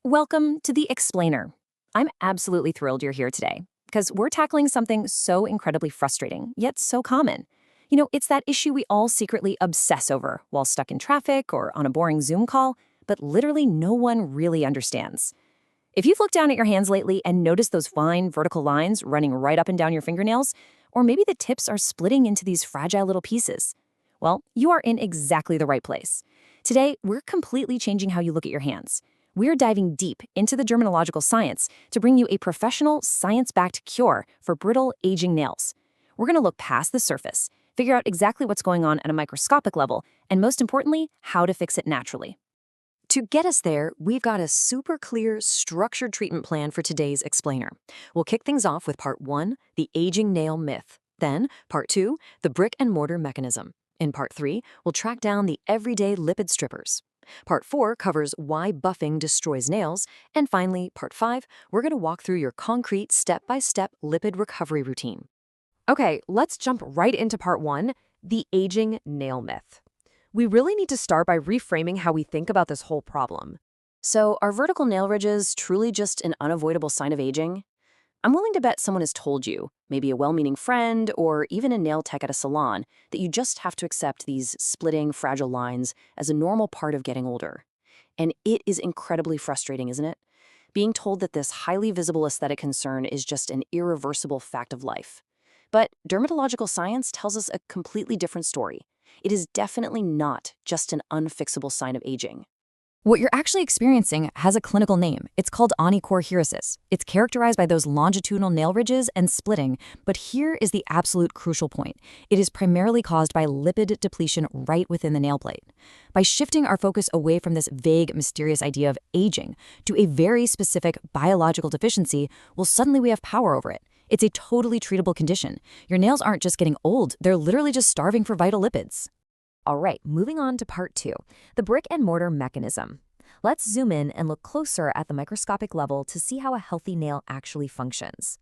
Welcome to The Explainer. I'm absolutely thrilled you're here today because we're tackling something so incredibly frustrating, yet so common. It's that issue we all secretly obsess over while stuck in traffic or on a boring Zoom call, but literally no one really understands. If you've looked down at your hands lately and noticed those fine vertical lines running right up and down your fingernails, or maybe the tips are splitting into these fragile little pieces, well, you are in exactly the right place. Today, we're completely changing how you look at your hands. We're diving deep into the dermatological science to bring you a professional, science-backed cure for brittle, aging nails. We're going to look past the surface, figure out exactly what's going on at a microscopic level, and most importantly, how to fix it naturally. To get us there, we've got a super clear, structured treatment plan for today's explainer. We'll kick things off with Part 1, the aging nail myth. Then, Part 2, the brick and mortar mechanism. In Part 3, we'll track down the everyday lipid strippers. Part 4 covers why buffing destroys nails. And finally, Part 5, we're going to walk through your concrete step-by-step lipid recovery routine. Okay, let's jump right into Part 1, the aging nail myth. We really need to start by reframing how we think about this whole problem. So, are vertical nail ridges truly just an unavoidable sign of aging? I'm willing to bet someone has told you, maybe a well-meaning friend or even a nail tech at a salon, that you just have to accept these splitting, fragile lines as a normal part of getting older. And it is incredibly frustrating, isn't it? Being told that this highly visible aesthetic concern is just an irreversible fact of life. But dermatological science tells us a completely different story. It is definitely not just an unfixable sign of aging. What you're actually experiencing has a clinical name. It's called onychorheriasis. It's characterized by those longitudinal nail ridges and splitting, but here is the absolute crucial point. It is primarily caused by lipid depletion right within the nail plate. By shifting our focus away from this vague, mysterious idea of aging to a very specific biological deficiency, well, suddenly we have power over it. It's a totally treatable condition. Your nails aren't just getting old, they're literally just starving for vital lipids. All right, moving on to Part 2, the brick and mortar mechanism. Let's zoom in and look closer at the microscopic level to see how a healthy nail actually functions.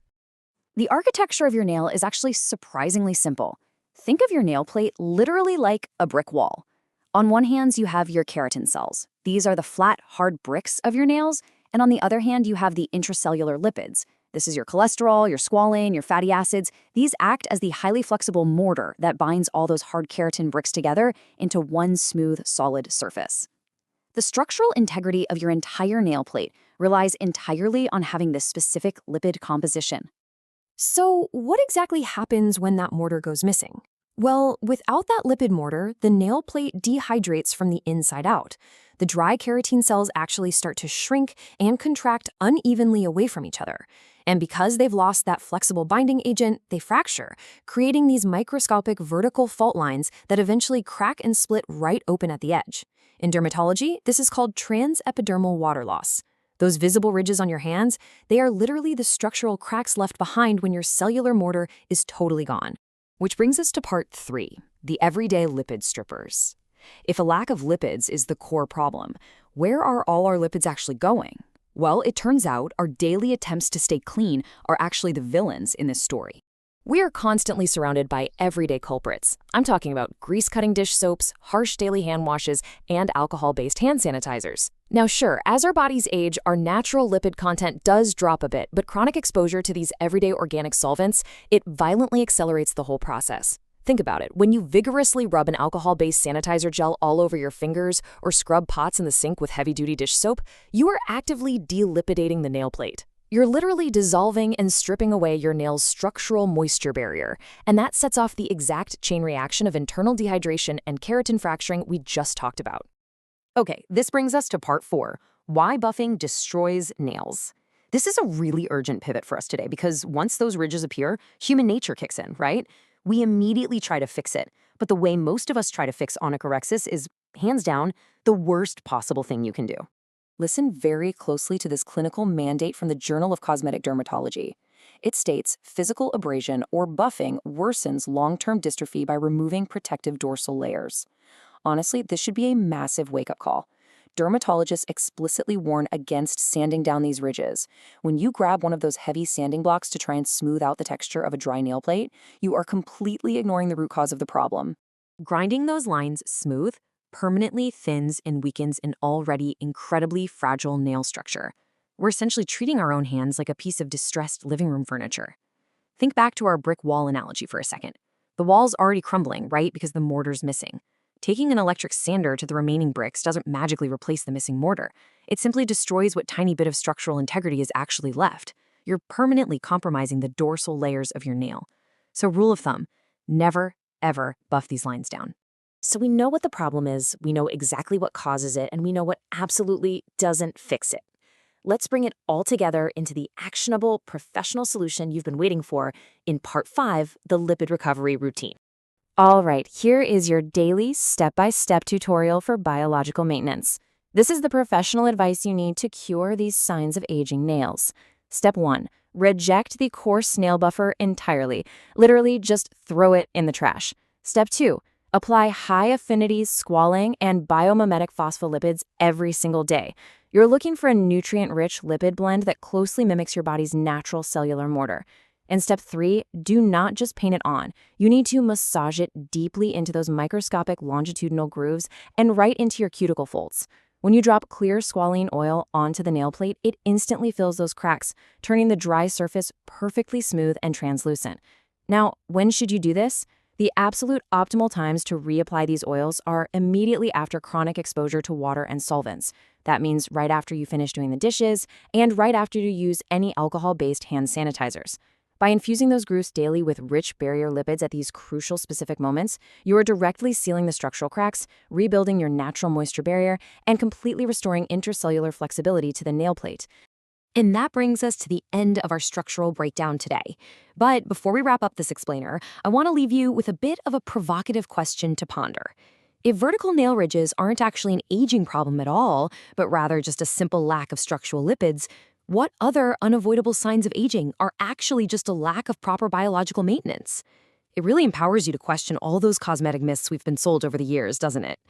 The architecture of your nail is actually surprisingly simple. Think of your nail plate literally like a brick wall. On one hand, you have your keratin cells. These are the flat, hard bricks of your nails, and on the other hand, you have the intracellular lipids. This is your cholesterol, your squalane, your fatty acids. These act as the highly flexible mortar that binds all those hard keratin bricks together into one smooth, solid surface. The structural integrity of your entire nail plate relies entirely on having this specific lipid composition. So, what exactly happens when that mortar goes missing? Well, without that lipid mortar, the nail plate dehydrates from the inside out. The dry keratin cells actually start to shrink and contract unevenly away from each other. And because they've lost that flexible binding agent, they fracture, creating these microscopic vertical fault lines that eventually crack and split right open at the edge. In dermatology, this is called transepidermal water loss. Those visible ridges on your hands, they are literally the structural cracks left behind when your cellular mortar is totally gone. Which brings us to Part 3, the everyday lipid strippers. If a lack of lipids is the core problem, where are all our lipids actually going? Well, it turns out our daily attempts to stay clean are actually the villains in this story. We are constantly surrounded by everyday culprits. I'm talking about grease-cutting dish soaps, harsh daily hand washes, and alcohol-based hand sanitizers. Now sure, as our bodies age, our natural lipid content does drop a bit, but chronic exposure to these everyday organic solvents, it violently accelerates the whole process. Think about it. When you vigorously rub an alcohol-based sanitizer gel all over your fingers or scrub pots in the sink with heavy-duty dish soap, you are actively delipidating the nail plate. You're literally dissolving and stripping away your nail's structural moisture barrier, and that sets off the exact chain reaction of internal dehydration and keratin fracturing we just talked about. Okay, this brings us to Part 4, why buffing destroys nails. This is a really urgent pivot for us today because once those ridges appear, human nature kicks in, right? We immediately try to fix it, but the way most of us try to fix onychorheriasis is, hands down, the worst possible thing you can do. Listen very closely to this clinical mandate from the Journal of Cosmetic Dermatology. It states physical abrasion or buffing worsens long-term dystrophy by removing protective dorsal layers. Honestly, this should be a massive wake-up call. Dermatologists explicitly warn against sanding down these ridges. When you grab one of those heavy sanding blocks to try and smooth out the texture of a dry nail plate, you are completely ignoring the root cause of the problem. Grinding those lines smooth permanently thins and weakens an already incredibly fragile nail structure. We're essentially treating our own hands like a piece of distressed living room furniture. Think back to our brick wall analogy for a second. The wall's already crumbling, right, because the mortar's missing. Taking an electric sander to the remaining bricks doesn't magically replace the missing mortar. It simply destroys what tiny bit of structural integrity is actually left. You're permanently compromising the dorsal layers of your nail. So rule of thumb, never, ever buff these lines down. So we know what the problem is, we know exactly what causes it, and we know what absolutely doesn't fix it. Let's bring it all together into the actionable professional solution you've been waiting for in Part 5, the lipid recovery routine. All right, here is your daily step-by-step tutorial for biological maintenance. This is the professional advice you need to cure these signs of aging nails. Step 1. Reject the coarse nail buffer entirely. Literally, just throw it in the trash. Step 2. Apply high-affinity squalane and biomimetic phospholipids every single day. You're looking for a nutrient-rich lipid blend that closely mimics your body's natural cellular mortar. And step 3, do not just paint it on. You need to massage it deeply into those microscopic longitudinal grooves and right into your cuticle folds. When you drop clear squalene oil onto the nail plate, it instantly fills those cracks, turning the dry surface perfectly smooth and translucent. Now, when should you do this? The absolute optimal times to reapply these oils are immediately after chronic exposure to water and solvents. That means right after you finish doing the dishes and right after you use any alcohol-based hand sanitizers. By infusing those grooves daily with rich barrier lipids at these crucial specific moments, you are directly sealing the structural cracks, rebuilding your natural moisture barrier, and completely restoring intracellular flexibility to the nail plate. And that brings us to the end of our structural breakdown today. But before we wrap up this explainer, I want to leave you with a bit of a provocative question to ponder. If vertical nail ridges aren't actually an aging problem at all, but rather just a simple lack of structural lipids, what other unavoidable signs of aging are actually just a lack of proper biological maintenance? It really empowers you to question all those cosmetic myths we've been sold over the years, doesn't it?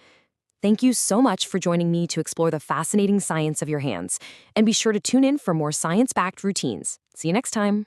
Thank you so much for joining me to explore the fascinating science of your hands. And be sure to tune in for more science-backed routines. See you next time.